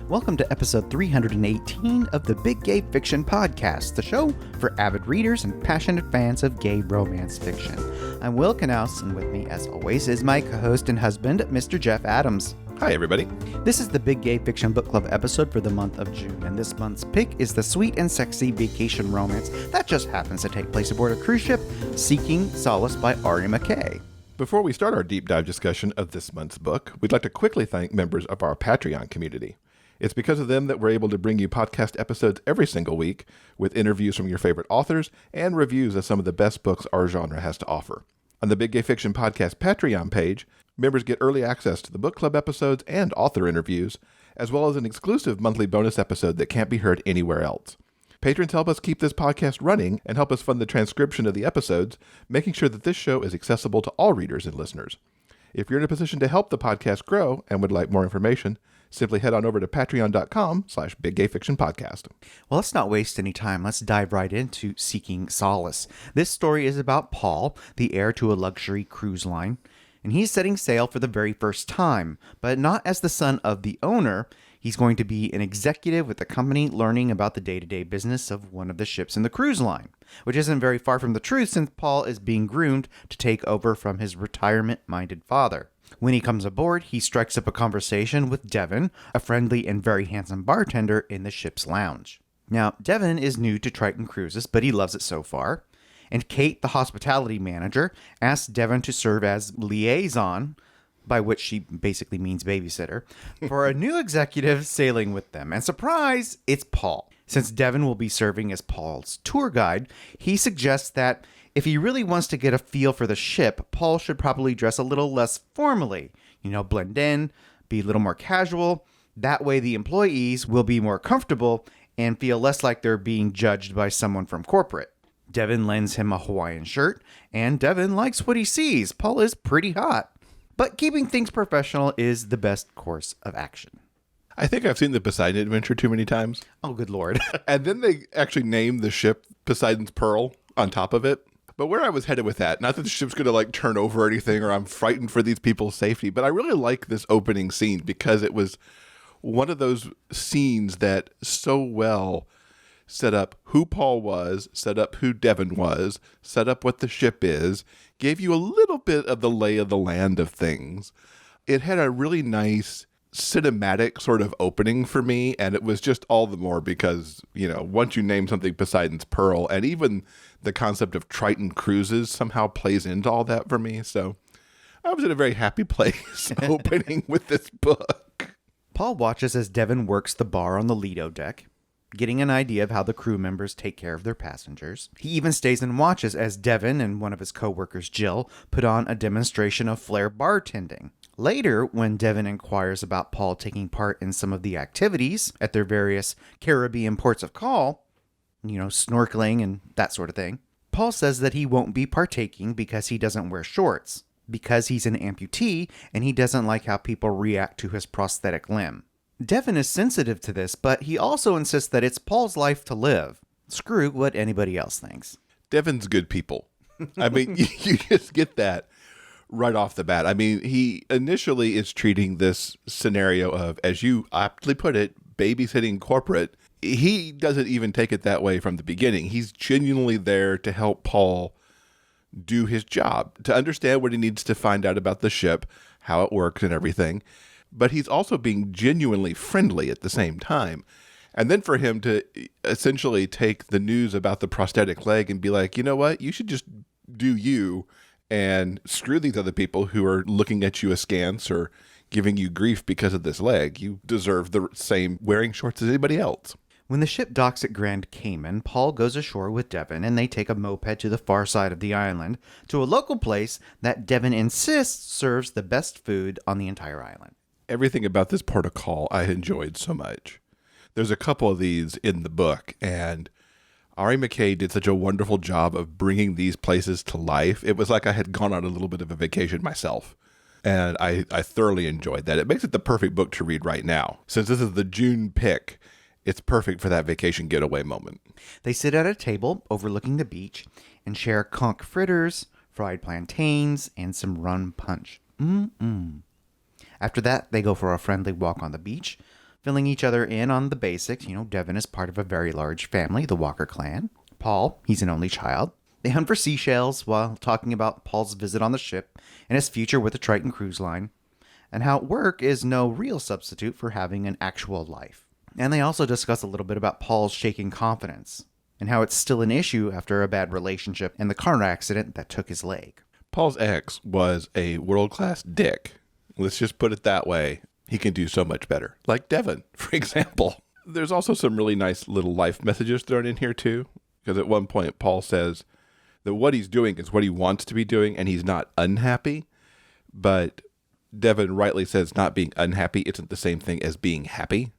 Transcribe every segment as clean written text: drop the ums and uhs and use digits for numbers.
Welcome to episode 318 of the Big Gay Fiction Podcast, the show for avid readers and passionate fans of gay romance fiction. I'm Will Knaus, and with me, as always, is my co-host and husband, Mr. Jeff Adams. Hi, everybody. This is the Big Gay Fiction Book Club episode for the month of June, and this month's pick is the sweet and sexy vacation romance that just happens to take place aboard a cruise ship, Seeking Solace by Ari McKay. Before we start our deep dive discussion of this month's book, we'd like to quickly thank members of our Patreon community. It's because of them that we're able to bring you podcast episodes every single week with interviews from your favorite authors and reviews of some of the best books our genre has to offer. On the Big Gay Fiction Podcast Patreon page, members get early access to the book club episodes and author interviews, as well as an exclusive monthly bonus episode that can't be heard anywhere else. Patrons help us keep this podcast running and help us fund the transcription of the episodes, making sure that this show is accessible to all readers and listeners. If you're in a position to help the podcast grow and would like more information, simply head on over to patreon.com/biggayfictionpodcast. Well, let's not waste any time. Let's dive right into Seeking Solace. This story is about Paul, the heir to a luxury cruise line, and he's setting sail for the very first time, but not as the son of the owner. He's going to be an executive with the company learning about the day-to-day business of one of the ships in the cruise line, which isn't very far from the truth since Paul is being groomed to take over from his retirement-minded father. When he comes aboard, he strikes up a conversation with Devin, a friendly and very handsome bartender in the ship's lounge. Now, Devin is new to Triton Cruises, but he loves it so far. And Kate, the hospitality manager, asks Devin to serve as liaison, by which she basically means babysitter, for a new executive sailing with them. And surprise, it's Paul. Since Devin will be serving as Paul's tour guide, he suggests that if he really wants to get a feel for the ship, Paul should probably dress a little less formally. Blend in, be a little more casual. That way the employees will be more comfortable and feel less like they're being judged by someone from corporate. Devin lends him a Hawaiian shirt, and Devin likes what he sees. Paul is pretty hot. But keeping things professional is the best course of action. I think I've seen the Poseidon Adventure too many times. Oh, good Lord. And then they actually named the ship Poseidon's Pearl on top of it. But where I was headed with that, not that the ship's going to turn over or anything, or I'm frightened for these people's safety, but I really like this opening scene because it was one of those scenes that so well set up who Paul was, set up who Devin was, set up what the ship is, gave you a little bit of the lay of the land of things. It had a really nice cinematic sort of opening for me, and it was just all the more because, once you name something Poseidon's Pearl, and even the concept of Triton Cruises somehow plays into all that for me. So I was in a very happy place opening with this book. Paul watches as Devin works the bar on the Lido deck, getting an idea of how the crew members take care of their passengers. He even stays and watches as Devin and one of his co-workers, Jill, put on a demonstration of flair bartending. Later, when Devin inquires about Paul taking part in some of the activities at their various Caribbean ports of call, snorkeling and that sort of thing, Paul says that he won't be partaking because he doesn't wear shorts, because he's an amputee and he doesn't like how people react to his prosthetic limb. Devin is sensitive to this, but he also insists that it's Paul's life to live. Screw what anybody else thinks. Devin's good people. I mean, you just get that right off the bat. I mean, he initially is treating this scenario of, as you aptly put it, babysitting corporate. He doesn't even take it that way from the beginning. He's genuinely there to help Paul do his job, to understand what he needs to find out about the ship, how it works and everything. But he's also being genuinely friendly at the same time. And then for him to essentially take the news about the prosthetic leg and be like, you know what, you should just do you and screw these other people who are looking at you askance or giving you grief because of this leg. You deserve the same wearing shorts as anybody else. When the ship docks at Grand Cayman, Paul goes ashore with Devin and they take a moped to the far side of the island to a local place that Devin insists serves the best food on the entire island. Everything about this port of call I enjoyed so much. There's a couple of these in the book, and Ari McKay did such a wonderful job of bringing these places to life. It was like I had gone on a little bit of a vacation myself, and I thoroughly enjoyed that. It makes it the perfect book to read right now. Since this is the June pick, it's perfect for that vacation getaway moment. They sit at a table overlooking the beach and share conch fritters, fried plantains, and some rum punch. After that, they go for a friendly walk on the beach, filling each other in on the basics. Devon is part of a very large family, the Walker clan. Paul, he's an only child. They hunt for seashells while talking about Paul's visit on the ship and his future with the Triton Cruise Line, and how work is no real substitute for having an actual life. And they also discuss a little bit about Paul's shaking confidence, and how it's still an issue after a bad relationship and the car accident that took his leg. Paul's ex was a world-class dick. Let's just put it that way. He can do so much better. Like Devon, for example. There's also some really nice little life messages thrown in here, too. Because at one point, Paul says that what he's doing is what he wants to be doing, and he's not unhappy. But Devon rightly says not being unhappy isn't the same thing as being happy.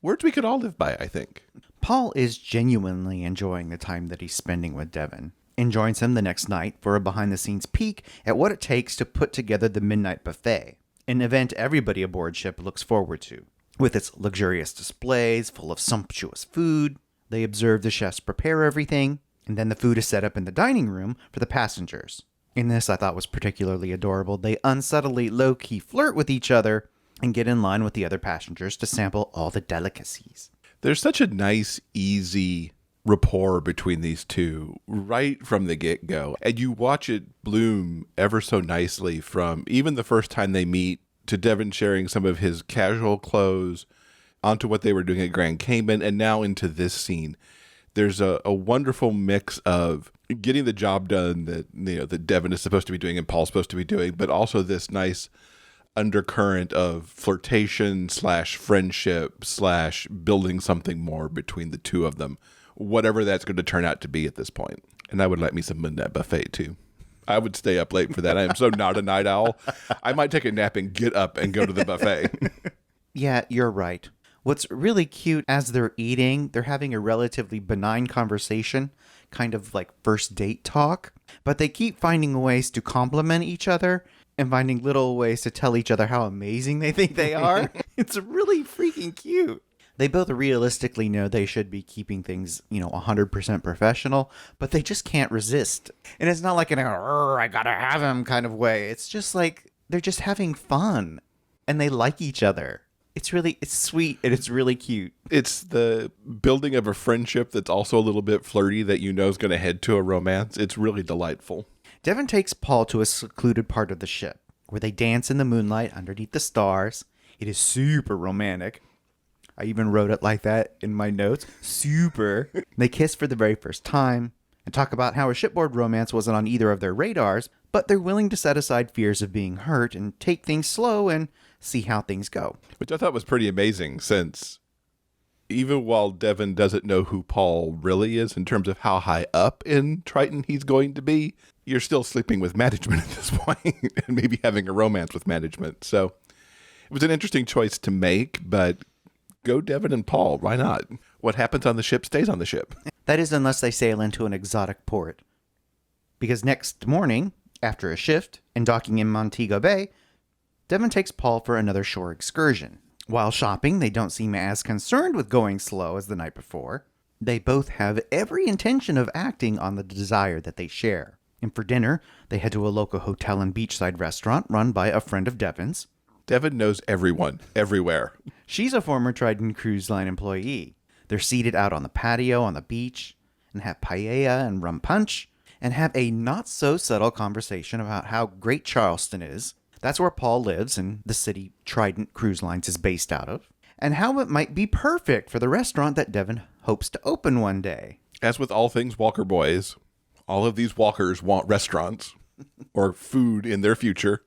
Words we could all live by, I think. Paul is genuinely enjoying the time that he's spending with Devon, and joins him the next night for a behind-the-scenes peek at what it takes to put together the Midnight Buffet, an event everybody aboard ship looks forward to. With its luxurious displays full of sumptuous food, they observe the chefs prepare everything, and then the food is set up in the dining room for the passengers. In this, I thought was particularly adorable. They unsubtly low-key flirt with each other and get in line with the other passengers to sample all the delicacies. There's such a nice, easy rapport between these two right from the get-go. And you watch it bloom ever so nicely from even the first time they meet to Devon sharing some of his casual clothes onto what they were doing at Grand Cayman and now into this scene. There's a wonderful mix of getting the job done that Devon is supposed to be doing and Paul's supposed to be doing, but also this nice undercurrent of flirtation / friendship / building something more between the two of them, whatever that's going to turn out to be at this point. And I would like me some Midnight Buffet too. I would stay up late for that. I am so not a night owl. I might take a nap and get up and go to the buffet. Yeah, you're right. What's really cute as they're eating, they're having a relatively benign conversation, kind of like first date talk, but they keep finding ways to compliment each other and finding little ways to tell each other how amazing they think they are. It's really freaking cute. They both realistically know they should be keeping things, 100% professional, but they just can't resist. And it's not like an, I gotta have him kind of way. It's just like, they're just having fun and they like each other. It's sweet and it's really cute. It's the building of a friendship that's also a little bit flirty that is going to head to a romance. It's really delightful. Devon takes Paul to a secluded part of the ship where they dance in the moonlight underneath the stars. It is super romantic. I even wrote it like that in my notes. Super. They kiss for the very first time and talk about how a shipboard romance wasn't on either of their radars, but they're willing to set aside fears of being hurt and take things slow and see how things go. Which I thought was pretty amazing, since even while Devon doesn't know who Paul really is in terms of how high up in Triton he's going to be, you're still sleeping with management at this point and maybe having a romance with management. So it was an interesting choice to make, but go Devon and Paul. Why not? What happens on the ship stays on the ship. That is unless they sail into an exotic port. Because next morning, after a shift and docking in Montego Bay, Devon takes Paul for another shore excursion. While shopping, they don't seem as concerned with going slow as the night before. They both have every intention of acting on the desire that they share. And for dinner, they head to a local hotel and beachside restaurant run by a friend of Devon's. Devon knows everyone, everywhere. She's a former Triton Cruise Line employee. They're seated out on the patio on the beach and have paella and rum punch and have a not-so-subtle conversation about how great Charleston is. That's where Paul lives and the city Trident Cruise Lines is based out of, and how it might be perfect for the restaurant that Devon hopes to open one day. As with all things Walker Boys, all of these walkers want restaurants or food in their future.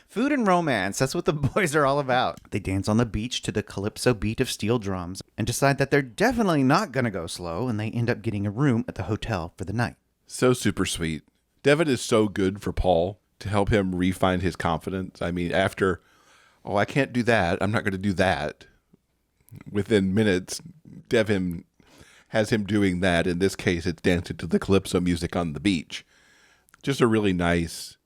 Food and romance, that's what the boys are all about. They dance on the beach to the calypso beat of steel drums and decide that they're definitely not going to go slow, and they end up getting a room at the hotel for the night. So super sweet. Devon is so good for Paul to help him re-find his confidence. I mean, after, I can't do that, I'm not going to do that. Within minutes, Devon has him doing that. In this case, it's dancing to the calypso music on the beach. Just a really nice,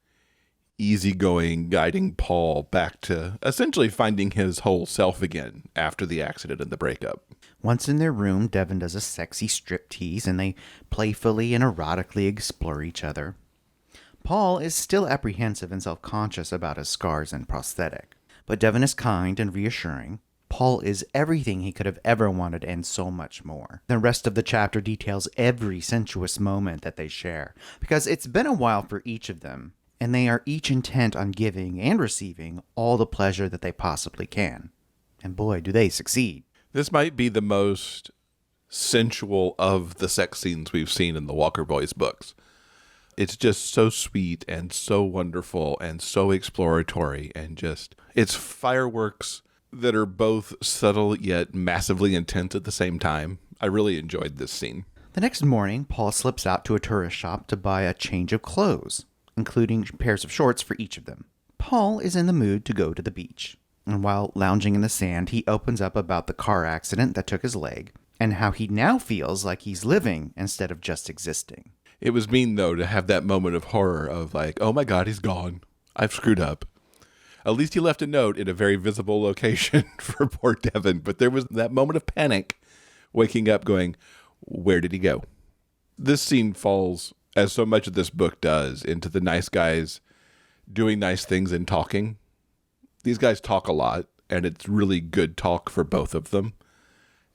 easygoing, guiding Paul back to essentially finding his whole self again after the accident and the breakup. Once in their room, Devon does a sexy striptease and they playfully and erotically explore each other. Paul is still apprehensive and self-conscious about his scars and prosthetic. But Devon is kind and reassuring. Paul is everything he could have ever wanted and so much more. The rest of the chapter details every sensuous moment that they share, because it's been a while for each of them, and they are each intent on giving and receiving all the pleasure that they possibly can. And boy, do they succeed. This might be the most sensual of the sex scenes we've seen in the Walker Boys books. It's just so sweet and so wonderful and so exploratory, and just, it's fireworks that are both subtle yet massively intense at the same time. I really enjoyed this scene. The next morning, Paul slips out to a tourist shop to buy a change of clothes, including pairs of shorts for each of them. Paul is in the mood to go to the beach, and while lounging in the sand, he opens up about the car accident that took his leg, and how he now feels like he's living instead of just existing. It was mean, though, to have that moment of horror of like, oh my God, he's gone. I've screwed up. At least he left a note in a very visible location for poor Devon. But there was that moment of panic, waking up going, where did he go? This scene falls, as so much of this book does, into the nice guys doing nice things and talking. These guys talk a lot, and it's really good talk for both of them.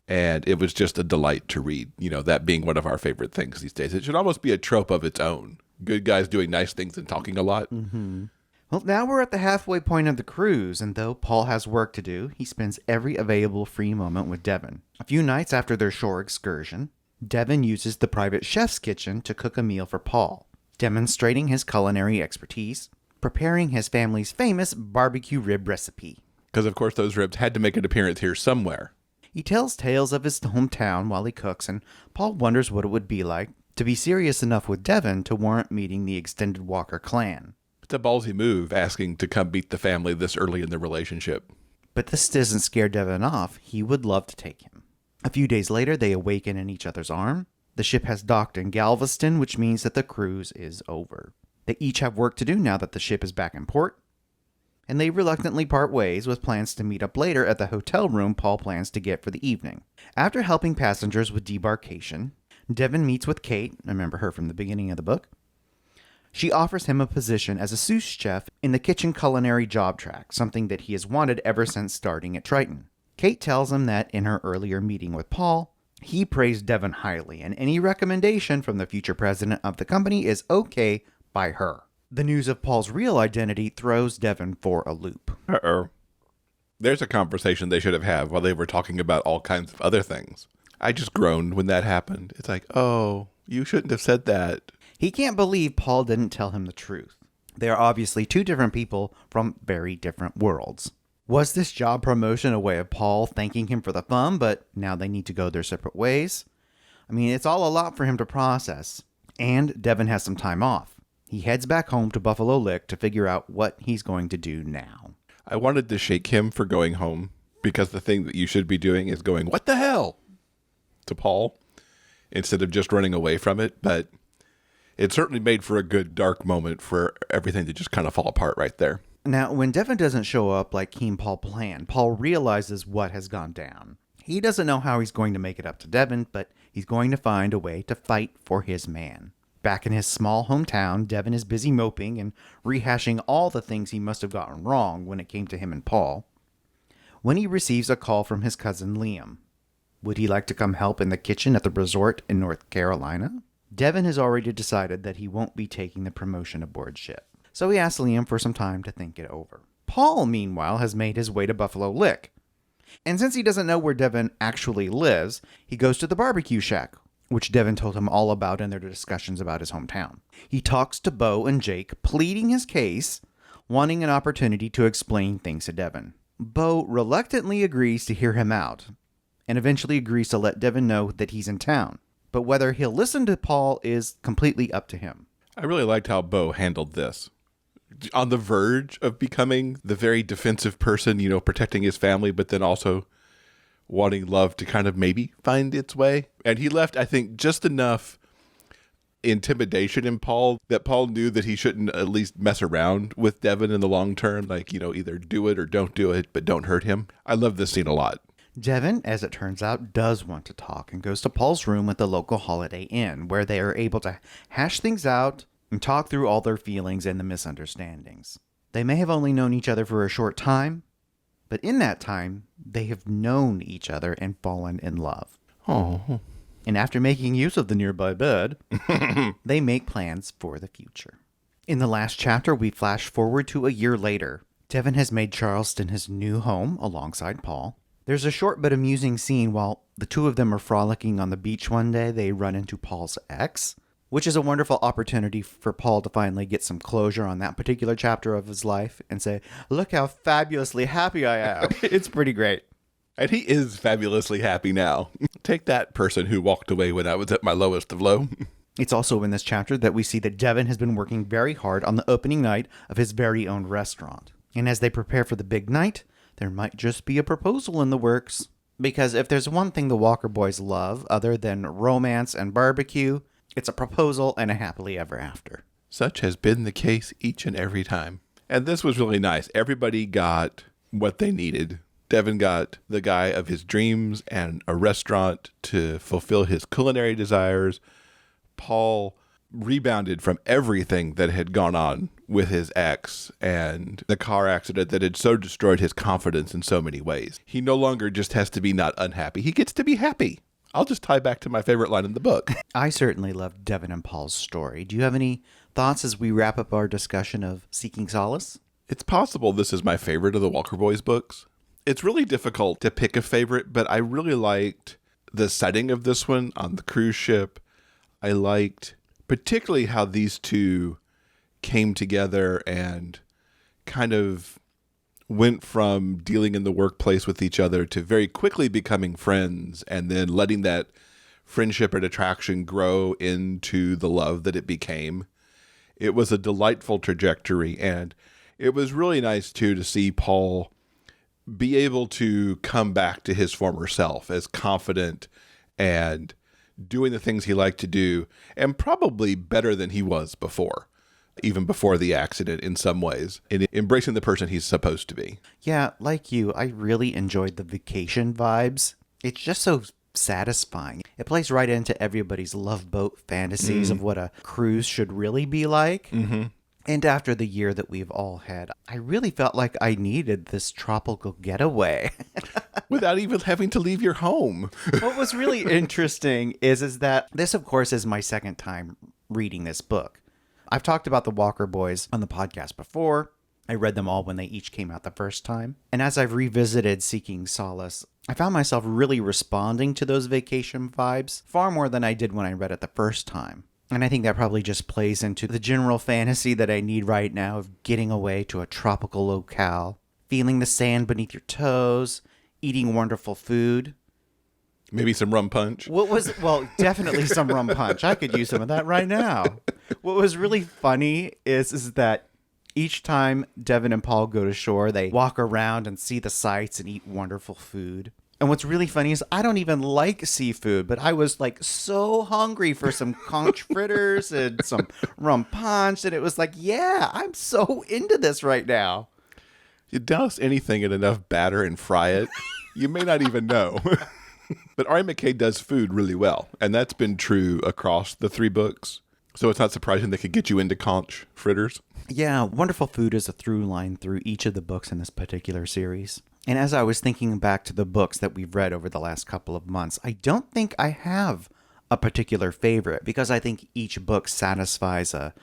And it was just a delight to read, you know, that being one of our favorite things these days. It should almost be a trope of its own. Good guys doing nice things and talking a lot. Mm-hmm. Well, now we're at the halfway point of the cruise, and though Paul has work to do, he spends every available free moment with Devon. A few nights after their shore excursion, Devon uses the private chef's kitchen to cook a meal for Paul, demonstrating his culinary expertise, preparing his family's famous barbecue rib recipe. Because, of course, those ribs had to make an appearance here somewhere. He tells tales of his hometown while he cooks, and Paul wonders what it would be like to be serious enough with Devon to warrant meeting the extended Walker clan. It's a ballsy move, asking to come meet the family this early in the relationship. But this doesn't scare Devon off. He would love to take him. A few days later, they awaken in each other's arm. The ship has docked in Galveston, which means that the cruise is over. They each have work to do now that the ship is back in port, and they reluctantly part ways with plans to meet up later at the hotel room Paul plans to get for the evening. After helping passengers with debarkation, Devon meets with Kate, remember her from the beginning of the book. She offers him a position as a sous chef in the kitchen culinary job track, something that he has wanted ever since starting at Triton. Kate tells him that in her earlier meeting with Paul, he praised Devon highly, and any recommendation from the future president of the company is okay by her. The news of Paul's real identity throws Devon for a loop. Uh-oh. There's a conversation they should have had while they were talking about all kinds of other things. I just groaned when that happened. It's like, oh, you shouldn't have said that. He can't believe Paul didn't tell him the truth. They are obviously two different people from very different worlds. Was this job promotion a way of Paul thanking him for the fun, but now they need to go their separate ways? I mean, it's all a lot for him to process. And Devon has some time off. He heads back home to Buffalo Lick to figure out what he's going to do now. I wanted to shake him for going home, because the thing that you should be doing is going, what the hell? To Paul, instead of just running away from it. But it certainly made for a good dark moment for everything to just kind of fall apart right there. Now, when Devon doesn't show up like Keen Paul planned, Paul realizes what has gone down. He doesn't know how he's going to make it up to Devon, but he's going to find a way to fight for his man. Back in his small hometown, Devon is busy moping and rehashing all the things he must have gotten wrong when it came to him and Paul, when he receives a call from his cousin Liam. Would he like to come help in the kitchen at the resort in North Carolina? Devon has already decided that he won't be taking the promotion aboard ship, so he asks Liam for some time to think it over. Paul, meanwhile, has made his way to Buffalo Lick, and since he doesn't know where Devon actually lives, he goes to the barbecue shack, which Devon told him all about in their discussions about his hometown. He talks to Bo and Jake, pleading his case, wanting an opportunity to explain things to Devon. Bo reluctantly agrees to hear him out, and eventually agrees to let Devon know that he's in town. But whether he'll listen to Paul is completely up to him. I really liked how Bo handled this. On the verge of becoming the very defensive person, you know, protecting his family, but then also wanting love to kind of maybe find its way. And he left, I think, just enough intimidation in Paul that Paul knew that he shouldn't at least mess around with Devon in the long term. Like, you know, either do it or don't do it, but don't hurt him. I love this scene a lot. Devon, as it turns out, does want to talk and goes to Paul's room at the local Holiday Inn, where they are able to hash things out and talk through all their feelings and the misunderstandings. They may have only known each other for a short time, But in that time, they have known each other and fallen in love. Oh. And after making use of the nearby bed, they make plans for the future. In the last chapter, we flash forward to a year later. Devin has made Charleston his new home alongside Paul. There's a short but amusing scene while the two of them are frolicking on the beach one day. They run into Paul's ex, which is a wonderful opportunity for Paul to finally get some closure on that particular chapter of his life and say, look how fabulously happy I am. It's pretty great. And he is fabulously happy now. Take that, person who walked away when I was at my lowest of low. It's also in this chapter that we see that Devin has been working very hard on the opening night of his very own restaurant. And as they prepare for the big night, there might just be a proposal in the works. Because if there's one thing the Walker boys love, other than romance and barbecue, it's a proposal and a happily ever after. Such has been the case each and every time. And this was really nice. Everybody got what they needed. Devin got the guy of his dreams and a restaurant to fulfill his culinary desires. Paul rebounded from everything that had gone on with his ex and the car accident that had so destroyed his confidence in so many ways. He no longer just has to be not unhappy. He gets to be happy. I'll just tie back to my favorite line in the book. I certainly love Devin and Paul's story. Do you have any thoughts as we wrap up our discussion of Seeking Solace? It's possible this is my favorite of the Walker Boys books. It's really difficult to pick a favorite, but I really liked the setting of this one on the cruise ship. I liked particularly how these two came together and kind of went from dealing in the workplace with each other to very quickly becoming friends and then letting that friendship and attraction grow into the love that it became. It was a delightful trajectory, and it was really nice, too, to see Paul be able to come back to his former self as confident and doing the things he liked to do, and probably better than he was before, even before the accident in some ways, and embracing the person he's supposed to be. Yeah, like you, I really enjoyed the vacation vibes. It's just so satisfying. It plays right into everybody's love boat fantasies of what a cruise should really be like. Mm-hmm. And after the year that we've all had, I really felt like I needed this tropical getaway. Without even having to leave your home. What was really interesting is that this, of course, is my second time reading this book. I've talked about the Walker Boys on the podcast before. I read them all when they each came out the first time. And as I've revisited Seeking Solace, I found myself really responding to those vacation vibes far more than I did when I read it the first time. And I think that probably just plays into the general fantasy that I need right now of getting away to a tropical locale, feeling the sand beneath your toes, eating wonderful food. Maybe some rum punch. Well, definitely some rum punch. I could use some of that right now. What was really funny is that each time Devin and Paul go to shore, they walk around and see the sights and eat wonderful food. And what's really funny is I don't even like seafood, but I was like so hungry for some conch fritters and some rum punch. And it was like, yeah, I'm so into this right now. You douse anything in enough batter and fry it, you may not even know. But Ari McKay does food really well. And that's been true across the three books. So it's not surprising they could get you into conch fritters. Yeah, wonderful food is a through line through each of the books in this particular series. And as I was thinking back to the books that we've read over the last couple of months, I don't think I have a particular favorite because I think each book satisfies a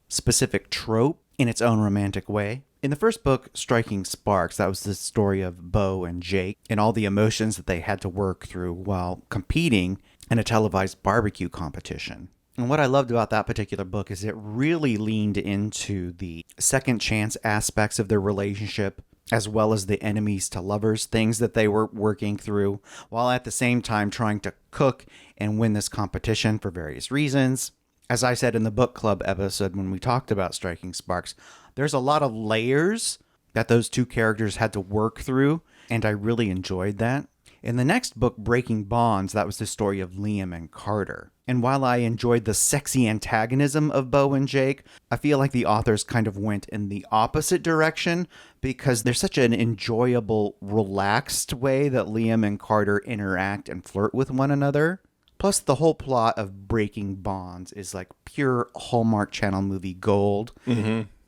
specific trope in its own romantic way. In the first book, Striking Sparks, that was the story of Bo and Jake and all the emotions that they had to work through while competing in a televised barbecue competition. And what I loved about that particular book is it really leaned into the second chance aspects of their relationship, as well as the enemies to lovers things that they were working through, while at the same time trying to cook and win this competition for various reasons. As I said in the book club episode when we talked about Striking Sparks, there's a lot of layers that those two characters had to work through, and I really enjoyed that. In the next book, Breaking Bonds, that was the story of Liam and Carter. And while I enjoyed the sexy antagonism of Bo and Jake, I feel like the authors kind of went in the opposite direction because there's such an enjoyable, relaxed way that Liam and Carter interact and flirt with one another. Plus, the whole plot of Breaking Bonds is like pure Hallmark Channel movie gold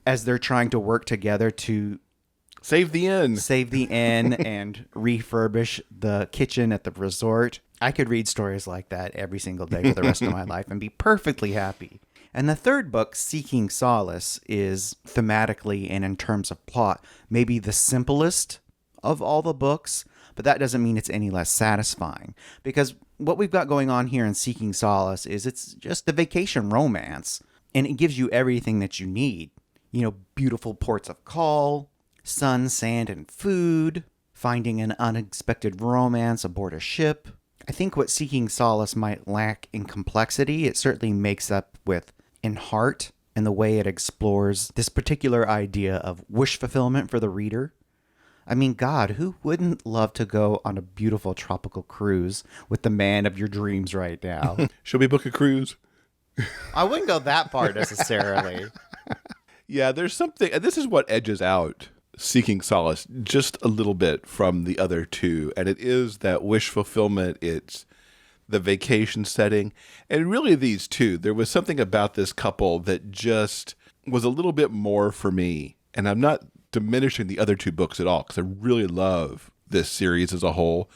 as they're trying to work together to Save the inn. Save the inn and refurbish the kitchen at the resort. I could read stories like that every single day for the rest of my life and be perfectly happy. And the third book, Seeking Solace, is thematically and in terms of plot maybe the simplest of all the books, but that doesn't mean it's any less satisfying. Because what we've got going on here in Seeking Solace is it's just a vacation romance, and it gives you everything that you need. You know, beautiful ports of call, sun, sand, and food, finding an unexpected romance aboard a ship. I think what Seeking Solace might lack in complexity, it certainly makes up with in heart and the way it explores this particular idea of wish fulfillment for the reader. I mean, God, who wouldn't love to go on a beautiful tropical cruise with the man of your dreams right now? Should we book a cruise? I wouldn't go that far necessarily. Yeah, there's something, and this is what edges out Seeking Solace just a little bit from the other two, and it is that wish fulfillment. It's the vacation setting, and really these two. There was something about this couple that just was a little bit more for me, and I'm not diminishing the other two books at all because I really love this series as a whole,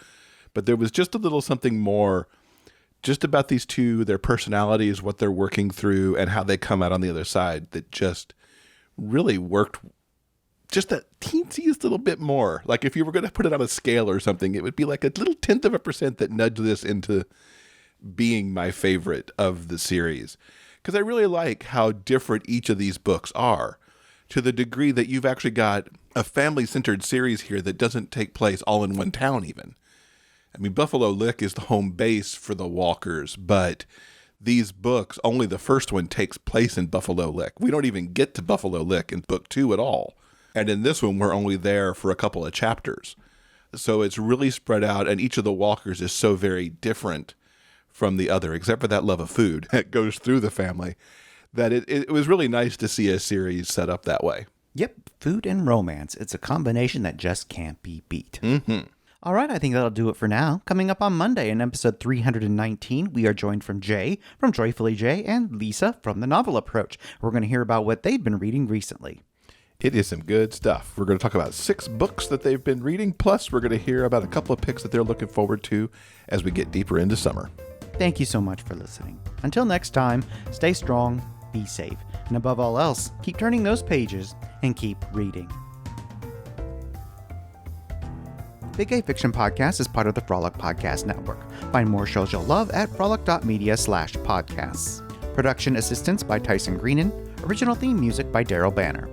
but there was just a little something more just about these two, their personalities, what they're working through, and how they come out on the other side that just really worked just that teensiest little bit more. Like if you were going to put it on a scale or something, it would be like a little 0.1% that nudged this into being my favorite of the series. Because I really like how different each of these books are, to the degree that you've actually got a family-centered series here that doesn't take place all in one town even. I mean, Buffalo Lick is the home base for the Walkers, but these books, only the first one takes place in Buffalo Lick. We don't even get to Buffalo Lick in book 2 at all. And in this one, we're only there for a couple of chapters. So it's really spread out, and each of the Walkers is so very different from the other, except for that love of food that goes through the family, that it was really nice to see a series set up that way. Yep, food and romance. It's a combination that just can't be beat. Mm-hmm. All right, I think that'll do it for now. Coming up on Monday in episode 319, we are joined from Jay, from Joyfully Jay, and Lisa from The Novel Approach. We're going to hear about what they've been reading recently. It is some good stuff. We're going to talk about 6 books that they've been reading, plus we're going to hear about a couple of picks that they're looking forward to as we get deeper into summer. Thank you so much for listening. Until next time, stay strong, be safe, and above all else, keep turning those pages and keep reading. Big Gay Fiction Podcast is part of the Frolic Podcast Network. Find more shows you'll love at frolic.media/podcasts. Production assistance by Tyson Greenan. Original theme music by Daryl Banner.